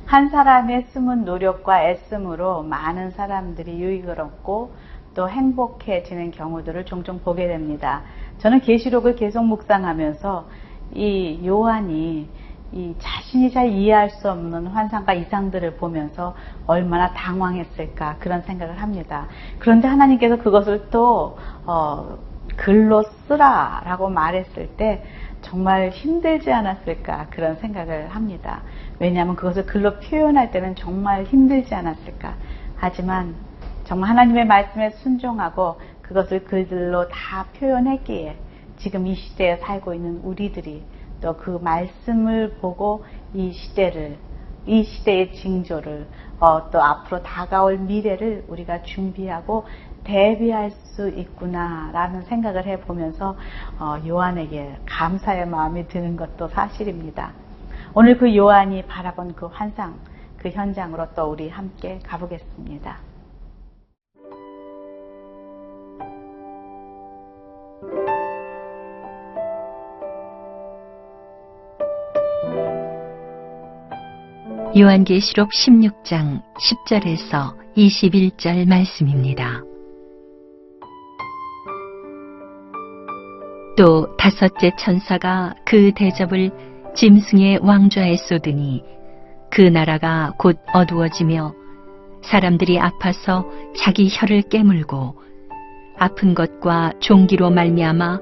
한 사람의 숨은 노력과 애씀으로 많은 사람들이 유익을 얻고 또 행복해지는 경우들을 종종 보게 됩니다. 저는 계시록을 계속 묵상하면서 이 요한이 이 자신이 잘 이해할 수 없는 환상과 이상들을 보면서 얼마나 당황했을까 그런 생각을 합니다. 그런데 하나님께서 그것을 또 글로 쓰라 라고 말했을 때 정말 힘들지 않았을까 그런 생각을 합니다. 왜냐하면 그것을 글로 표현할 때는 정말 힘들지 않았을까. 하지만 정말 하나님의 말씀에 순종하고 그것을 글로 다 표현했기에 지금 이 시대에 살고 있는 우리들이 또 그 말씀을 보고 이 시대의 징조를 또 앞으로 다가올 미래를 우리가 준비하고 대비할 수 있구나라는 생각을 해보면서 요한에게 감사의 마음이 드는 것도 사실입니다. 오늘 그 요한이 바라본 그 환상, 그 현장으로 또 우리 함께 가보겠습니다. 요한계시록 16장 10절에서 21절 말씀입니다. 또 다섯째 천사가 그 대접을 짐승의 왕좌에 쏟으니 그 나라가 곧 어두워지며 사람들이 아파서 자기 혀를 깨물고 아픈 것과 종기로 말미암아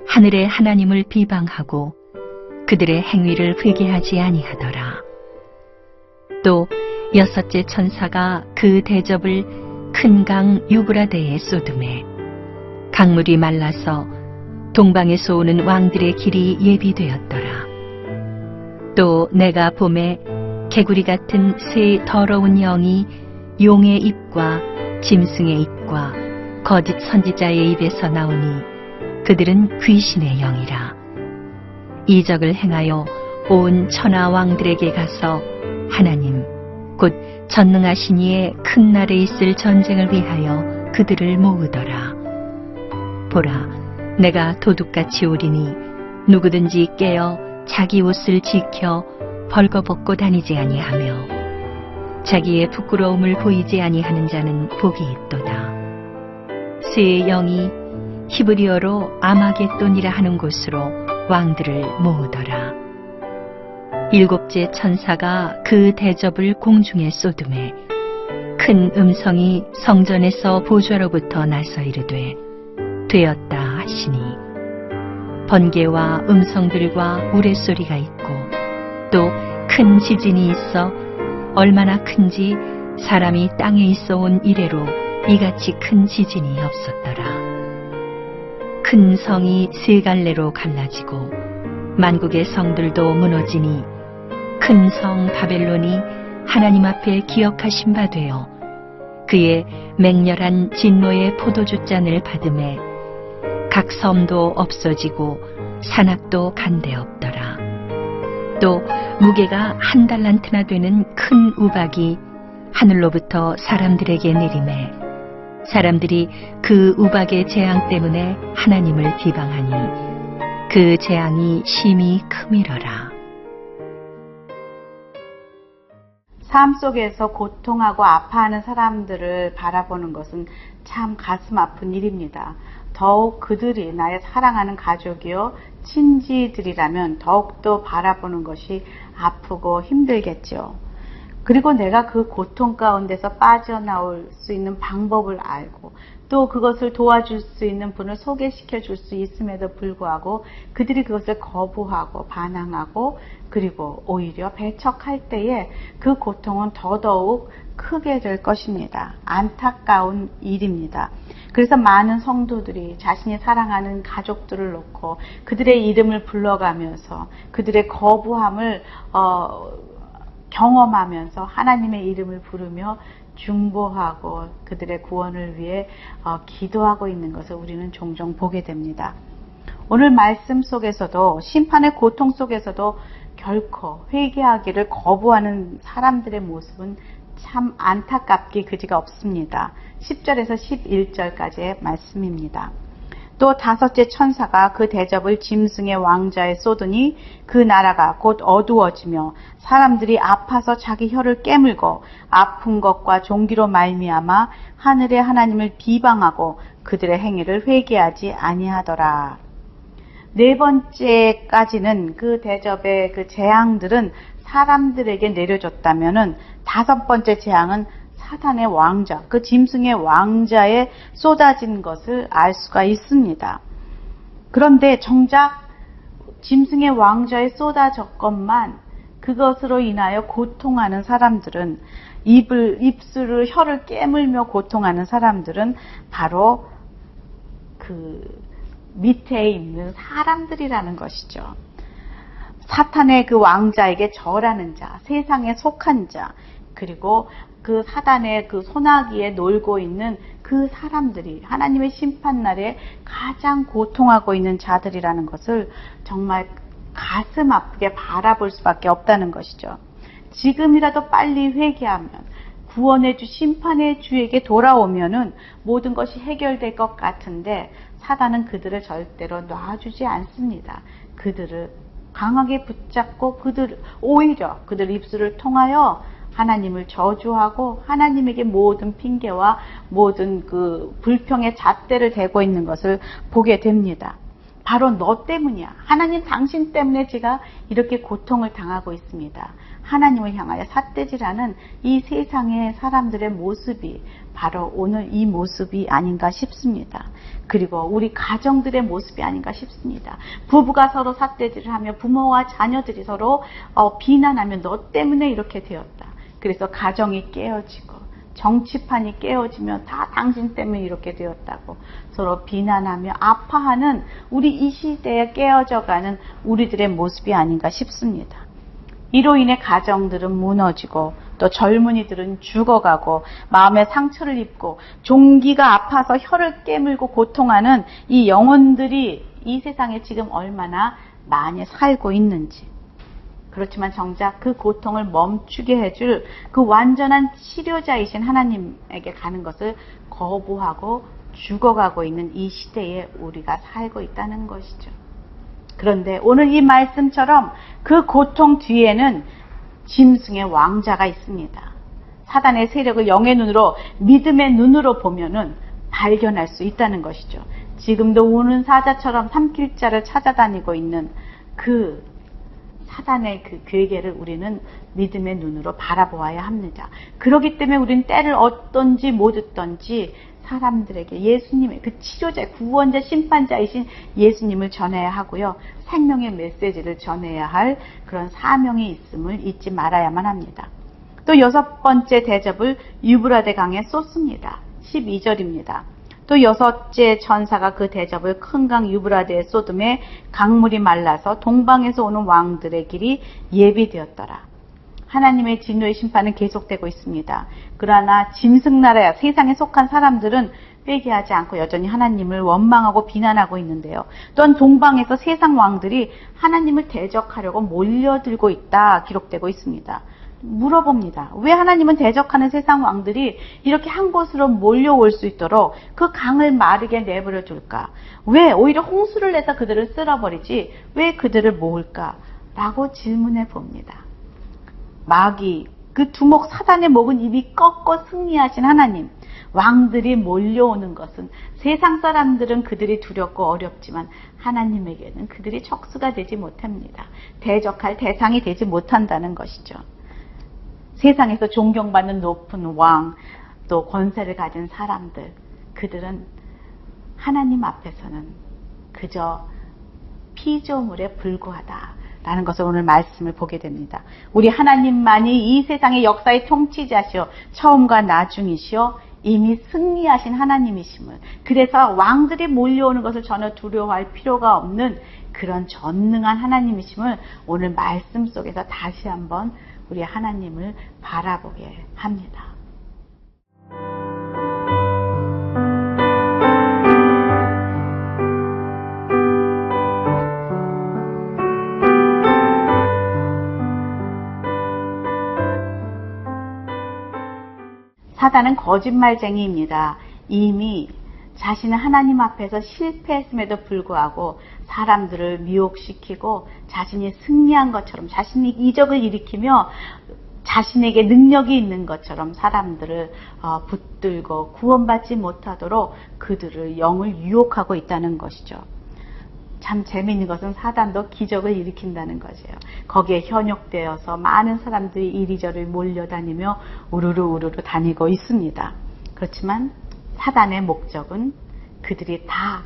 하늘의 하나님을 비방하고 그들의 행위를 회개하지 아니하더라. 또 여섯째 천사가 그 대접을 큰 강 유브라데에 쏟음에 강물이 말라서 동방에서 오는 왕들의 길이 예비되었더라. 또 내가 봄에 개구리 같은 새 더러운 영이 용의 입과 짐승의 입과 거짓 선지자의 입에서 나오니 그들은 귀신의 영이라. 이적을 행하여 온 천하 왕들에게 가서 하나님 곧 전능하신 이의 큰 날에 있을 전쟁을 위하여 그들을 모으더라. 보라, 내가 도둑같이 오리니 누구든지 깨어 자기 옷을 지켜 벌거벗고 다니지 아니하며 자기의 부끄러움을 보이지 아니하는 자는 복이 있도다. 새 영이 히브리어로 아마겟돈이라 하는 곳으로 왕들을 모으더라. 일곱째 천사가 그 대접을 공중에 쏟음에 큰 음성이 성전에서 보좌로부터 나서 이르되 되었다 하시니 번개와 음성들과 우레소리가 있고 또 큰 지진이 있어 얼마나 큰지 사람이 땅에 있어 온 이래로 이같이 큰 지진이 없었더라. 큰 성이 세 갈래로 갈라지고 만국의 성들도 무너지니 큰 성 바벨론이 하나님 앞에 기억하신 바 되어 그의 맹렬한 진노의 포도주 잔을 받음에 각 섬도 없어지고 산악도 간데 없더라. 또 무게가 1달란트나 되는 큰 우박이 하늘로부터 사람들에게 내림에 사람들이 그 우박의 재앙 때문에 하나님을 비방하니 그 재앙이 심히 크미러라. 삶 속에서 고통하고 아파하는 사람들을 바라보는 것은 참 가슴 아픈 일입니다. 더욱 그들이 나의 사랑하는 가족이요 친지들이라면 더욱더 바라보는 것이 아프고 힘들겠죠. 그리고 내가 그 고통 가운데서 빠져나올 수 있는 방법을 알고 또 그것을 도와줄 수 있는 분을 소개시켜 줄 수 있음에도 불구하고 그들이 그것을 거부하고 반항하고 그리고 오히려 배척할 때에 그 고통은 더더욱 크게 될 것입니다. 안타까운 일입니다. 그래서 많은 성도들이 자신이 사랑하는 가족들을 놓고 그들의 이름을 불러가면서 그들의 거부함을 경험하면서 하나님의 이름을 부르며 중보하고 그들의 구원을 위해 기도하고 있는 것을 우리는 종종 보게 됩니다. 오늘 말씀 속에서도 심판의 고통 속에서도 결코 회개하기를 거부하는 사람들의 모습은 참 안타깝기 그지가 없습니다. 10절에서 11절까지의 말씀입니다. 또 다섯째 천사가 그 대접을 짐승의 왕자에 쏟으니 그 나라가 곧 어두워지며 사람들이 아파서 자기 혀를 깨물고 아픈 것과 종기로 말미암아 하늘의 하나님을 비방하고 그들의 행위를 회개하지 아니하더라. 네 번째까지는 그 대접의 그 재앙들은 사람들에게 내려졌다면은 다섯 번째 재앙은 사탄의 왕자, 그 짐승의 왕자에 쏟아진 것을 알 수가 있습니다. 그런데 정작 짐승의 왕자에 쏟아졌건만 그것으로 인하여 고통하는 사람들은 입술을 혀를 깨물며 고통하는 사람들은 바로 그 밑에 있는 사람들이라는 것이죠. 사탄의 그 왕자에게 절하는 자, 세상에 속한 자, 그리고 그 사단의 그 소나기에 놀고 있는 그 사람들이 하나님의 심판날에 가장 고통하고 있는 자들이라는 것을 정말 가슴 아프게 바라볼 수밖에 없다는 것이죠. 지금이라도 빨리 회개하면 구원의 주, 심판의 주에게 돌아오면은 모든 것이 해결될 것 같은데 사단은 그들을 절대로 놔주지 않습니다. 그들을 강하게 붙잡고 오히려 그들 입술을 통하여 하나님을 저주하고 하나님에게 모든 핑계와 모든 그 불평의 잣대를 대고 있는 것을 보게 됩니다. 바로 너 때문이야. 하나님 당신 때문에 제가 이렇게 고통을 당하고 있습니다. 하나님을 향하여 삿대질하는 이 세상의 사람들의 모습이 바로 오늘 이 모습이 아닌가 싶습니다. 그리고 우리 가정들의 모습이 아닌가 싶습니다. 부부가 서로 삿대질을 하며 부모와 자녀들이 서로 비난하며 너 때문에 이렇게 되었다. 그래서 가정이 깨어지고 정치판이 깨어지며 다 당신 때문에 이렇게 되었다고 서로 비난하며 아파하는 우리 이 시대에 깨어져가는 우리들의 모습이 아닌가 싶습니다. 이로 인해 가정들은 무너지고 또 젊은이들은 죽어가고 마음에 상처를 입고 종기가 아파서 혀를 깨물고 고통하는 이 영혼들이 이 세상에 지금 얼마나 많이 살고 있는지. 그렇지만 정작 그 고통을 멈추게 해줄 그 완전한 치료자이신 하나님에게 가는 것을 거부하고 죽어가고 있는 이 시대에 우리가 살고 있다는 것이죠. 그런데 오늘 이 말씀처럼 그 고통 뒤에는 짐승의 왕자가 있습니다. 사단의 세력을 영의 눈으로, 믿음의 눈으로 보면은 발견할 수 있다는 것이죠. 지금도 우는 사자처럼 삼킬 자를 찾아다니고 있는 그 사단의 그 괴계를 우리는 믿음의 눈으로 바라보아야 합니다. 그렇기 때문에 우리는 때를 얻든지 못 얻든지 사람들에게 예수님의 그 치료자, 구원자, 심판자이신 예수님을 전해야 하고요. 생명의 메시지를 전해야 할 그런 사명이 있음을 잊지 말아야만 합니다. 또 여섯 번째 대접을 유브라데 강에 쏟습니다. 12절입니다. 또 여섯째 천사가 그 대접을 큰 강 유브라데에 쏟음에 강물이 말라서 동방에서 오는 왕들의 길이 예비되었더라. 하나님의 진노의 심판은 계속되고 있습니다. 그러나 짐승나라야 세상에 속한 사람들은 회개하지 않고 여전히 하나님을 원망하고 비난하고 있는데요. 또한 동방에서 세상 왕들이 하나님을 대적하려고 몰려들고 있다 기록되고 있습니다. 물어봅니다. 왜 하나님은 대적하는 세상 왕들이 이렇게 한 곳으로 몰려올 수 있도록 그 강을 마르게 내버려 줄까? 왜 오히려 홍수를 내서 그들을 쓸어버리지 왜 그들을 모을까? 라고 질문해 봅니다. 마귀, 그 두목 사단의 목은 이미 꺾어 승리하신 하나님, 왕들이 몰려오는 것은 세상 사람들은 그들이 두렵고 어렵지만 하나님에게는 그들이 척수가 되지 못합니다. 대적할 대상이 되지 못한다는 것이죠. 세상에서 존경받는 높은 왕, 또 권세를 가진 사람들, 그들은 하나님 앞에서는 그저 피조물에 불과하다라는 것을 오늘 말씀을 보게 됩니다. 우리 하나님만이 이 세상의 역사의 통치자시오, 처음과 나중이시오, 이미 승리하신 하나님이심을, 그래서 왕들이 몰려오는 것을 전혀 두려워할 필요가 없는 그런 전능한 하나님이심을 오늘 말씀 속에서 다시 한번 우리 하나님을 바라보게 합니다. 사단은 거짓말쟁이입니다. 이미 자신은 하나님 앞에서 실패했음에도 불구하고 사람들을 미혹시키고 자신이 승리한 것처럼, 자신이 이적을 일으키며 자신에게 능력이 있는 것처럼 사람들을 붙들고 구원받지 못하도록 그들을 영을 유혹하고 있다는 것이죠. 참 재미있는 것은 사단도 기적을 일으킨다는 것이에요. 거기에 현혹되어서 많은 사람들이 이리저리 몰려다니며 우르르 다니고 있습니다. 그렇지만 사단의 목적은 그들이 다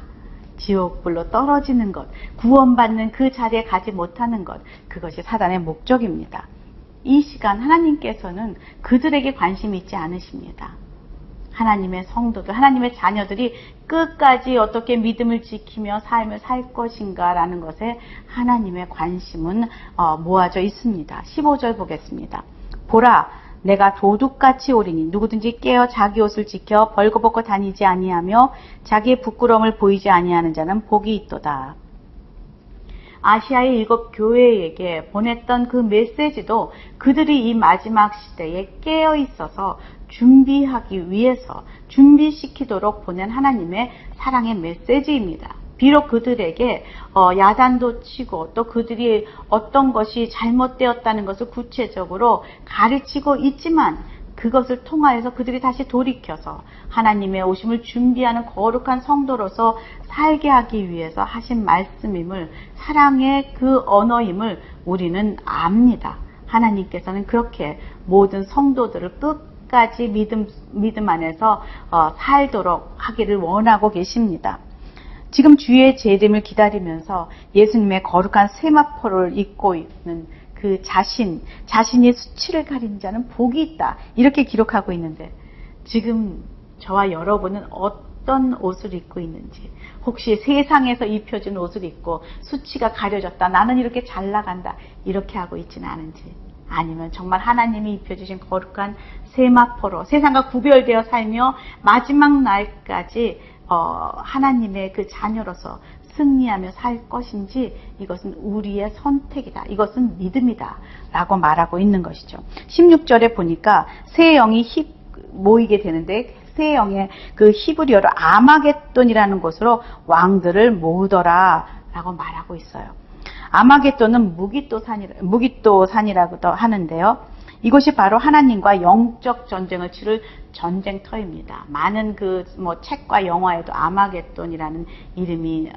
지옥불로 떨어지는 것, 구원받는 그 자리에 가지 못하는 것, 그것이 사단의 목적입니다. 이 시간 하나님께서는 그들에게 관심이 있지 않으십니다. 하나님의 성도들, 하나님의 자녀들이 끝까지 어떻게 믿음을 지키며 삶을 살 것인가 라는 것에 하나님의 관심은 모아져 있습니다. 15절 보겠습니다. 보라, 내가 도둑같이 오리니 누구든지 깨어 자기 옷을 지켜 벌거벗고 다니지 아니하며 자기의 부끄러움을 보이지 아니하는 자는 복이 있도다. 아시아의 7 교회에게 보냈던 그 메시지도 그들이 이 마지막 시대에 깨어 있어서 준비하기 위해서 준비시키도록 보낸 하나님의 사랑의 메시지입니다. 비록 그들에게 야단도 치고 또 그들이 어떤 것이 잘못되었다는 것을 구체적으로 가르치고 있지만 그것을 통하여서 그들이 다시 돌이켜서 하나님의 오심을 준비하는 거룩한 성도로서 살게 하기 위해서 하신 말씀임을, 사랑의 그 언어임을 우리는 압니다. 하나님께서는 그렇게 모든 성도들을 끝까지 믿음 안에서 살도록 하기를 원하고 계십니다. 지금 주의 재림을 기다리면서 예수님의 거룩한 세마포를 입고 있는 그 자신이 수치를 가린 자는 복이 있다, 이렇게 기록하고 있는데, 지금 저와 여러분은 어떤 옷을 입고 있는지, 혹시 세상에서 입혀준 옷을 입고 수치가 가려졌다, 나는 이렇게 잘 나간다, 이렇게 하고 있지는 않은지, 아니면 정말 하나님이 입혀주신 거룩한 세마포로 세상과 구별되어 살며 마지막 날까지 하나님의 그 자녀로서 승리하며 살 것인지, 이것은 우리의 선택이다, 이것은 믿음이다 라고 말하고 있는 것이죠. 16절에 보니까 새 영이 모이게 되는데, 새 영의 그 히브리어로 아마겟돈이라는 곳으로 왕들을 모으더라 라고 말하고 있어요. 아마겟돈은 무기또산이라고도 하는데요, 이곳이 바로 하나님과 영적 전쟁을 치를 전쟁터입니다. 많은 책과 영화에도 아마겟돈이라는 이름이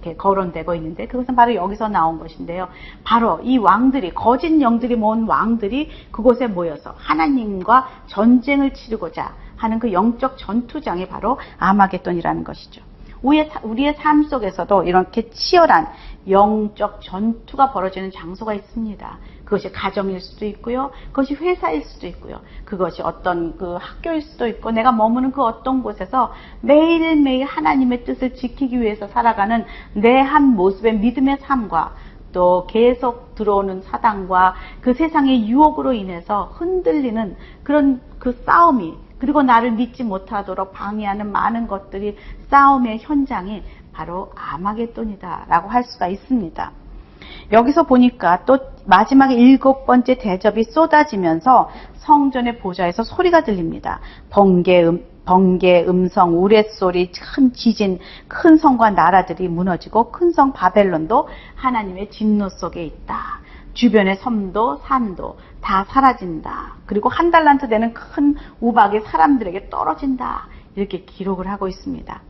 이렇게 거론되고 있는데, 그것은 바로 여기서 나온 것인데요. 바로 이 왕들이, 거짓 영들이 모은 왕들이 그곳에 모여서 하나님과 전쟁을 치르고자 하는 그 영적 전투장이 바로 아마겟돈이라는 것이죠. 우리의 삶 속에서도 이렇게 치열한 영적 전투가 벌어지는 장소가 있습니다. 그것이 가정일 수도 있고요, 그것이 회사일 수도 있고요, 그것이 어떤 그 학교일 수도 있고, 내가 머무는 그 어떤 곳에서 매일매일 하나님의 뜻을 지키기 위해서 살아가는 내 한 모습의 믿음의 삶과, 또 계속 들어오는 사단과 그 세상의 유혹으로 인해서 흔들리는 그런 그 싸움이, 그리고 나를 믿지 못하도록 방해하는 많은 것들이, 싸움의 현장이 바로 아마겟돈이다 라고 할 수가 있습니다. 여기서 보니까 또 마지막에 7번째 대접이 쏟아지면서 성전의 보좌에서 소리가 들립니다. 번개, 음성, 우레소리, 큰 지진, 큰 성과 나라들이 무너지고 큰 성 바벨론도 하나님의 진노 속에 있다. 주변의 섬도 산도 다 사라진다. 그리고 1달란트 되는 큰 우박이 사람들에게 떨어진다. 이렇게 기록을 하고 있습니다.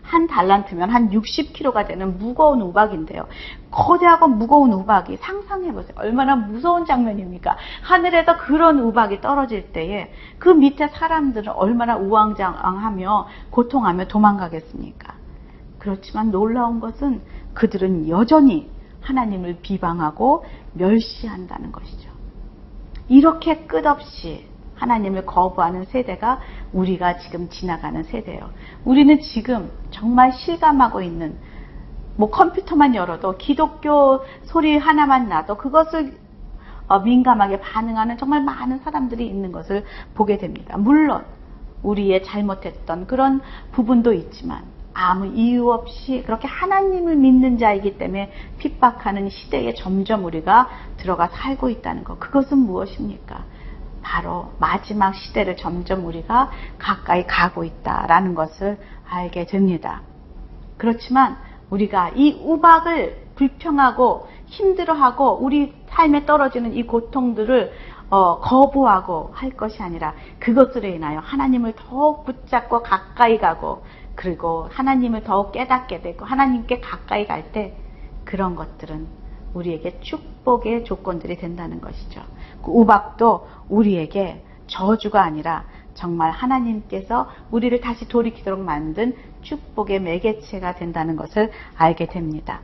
한 달란트면 한 60kg가 되는 무거운 우박인데요. 거대하고 무거운 우박이 상상해보세요. 얼마나 무서운 장면입니까? 하늘에서 그런 우박이 떨어질 때에 그 밑에 사람들은 얼마나 우왕좌왕하며 고통하며 도망가겠습니까? 그렇지만 놀라운 것은 그들은 여전히 하나님을 비방하고 멸시한다는 것이죠. 이렇게 끝없이 하나님을 거부하는 세대가 우리가 지금 지나가는 세대예요. 우리는 지금 정말 실감하고 있는 컴퓨터만 열어도 기독교 소리 하나만 나도 그것을 민감하게 반응하는 정말 많은 사람들이 있는 것을 보게 됩니다. 물론 우리의 잘못했던 그런 부분도 있지만 아무 이유 없이 그렇게 하나님을 믿는 자이기 때문에 핍박하는 시대에 점점 우리가 들어가 살고 있다는 것. 그것은 무엇입니까? 바로 마지막 시대를 점점 우리가 가까이 가고 있다라는 것을 알게 됩니다. 그렇지만 우리가 이 우박을 불평하고 힘들어하고 우리 삶에 떨어지는 이 고통들을 거부하고 할 것이 아니라 그것으로 인하여 하나님을 더욱 붙잡고 가까이 가고 그리고 하나님을 더욱 깨닫게 되고 하나님께 가까이 갈 때 그런 것들은 우리에게 축복의 조건들이 된다는 것이죠. 그 우박도 우리에게 저주가 아니라 정말 하나님께서 우리를 다시 돌이키도록 만든 축복의 매개체가 된다는 것을 알게 됩니다.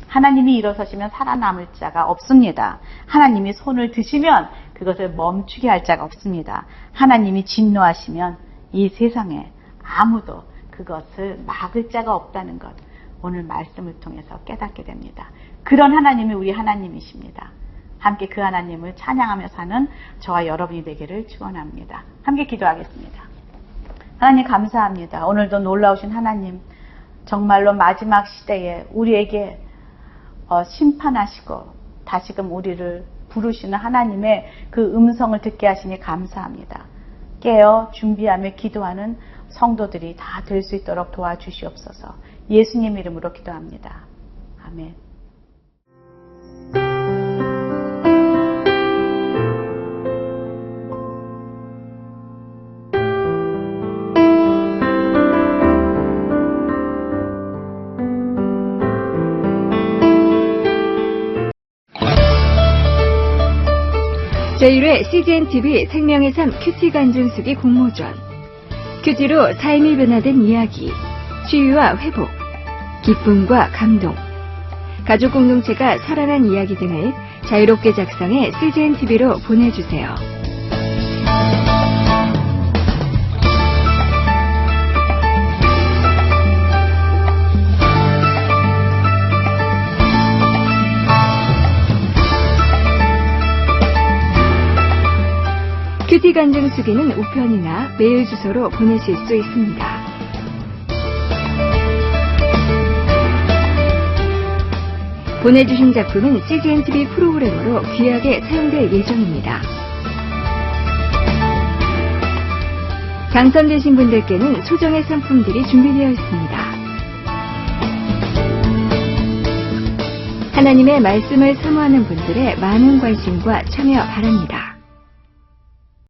하나님이 일어서시면 살아남을 자가 없습니다. 하나님이 손을 드시면 그것을 멈추게 할 자가 없습니다. 하나님이 진노하시면 이 세상에 아무도 그것을 막을 자가 없다는 것, 오늘 말씀을 통해서 깨닫게 됩니다. 그런 하나님이 우리 하나님이십니다. 함께 그 하나님을 찬양하며 사는 저와 여러분이 되기를 축원합니다. 함께 기도하겠습니다. 하나님 감사합니다. 오늘도 놀라우신 하나님, 정말로 마지막 시대에 우리에게 심판하시고 다시금 우리를 부르시는 하나님의 그 음성을 듣게 하시니 감사합니다. 깨어 준비하며 기도하는 성도들이 다 될 수 있도록 도와주시옵소서. 예수님 이름으로 기도합니다. 아멘. 제1회 CGNTV 생명의 삶 큐티 간증수기 공모전. 큐티로 삶이 변화된 이야기, 치유와 회복, 기쁨과 감동, 가족 공동체가 살아난 이야기 등을 자유롭게 작성해 CGNTV로 보내주세요. 큐티 간증 수기는 우편이나 메일 주소로 보내실 수 있습니다. 보내주신 작품은 CGNTV 프로그램으로 귀하게 사용될 예정입니다. 당선되신 분들께는 소정의 상품들이 준비되어 있습니다. 하나님의 말씀을 사모하는 분들의 많은 관심과 참여 바랍니다.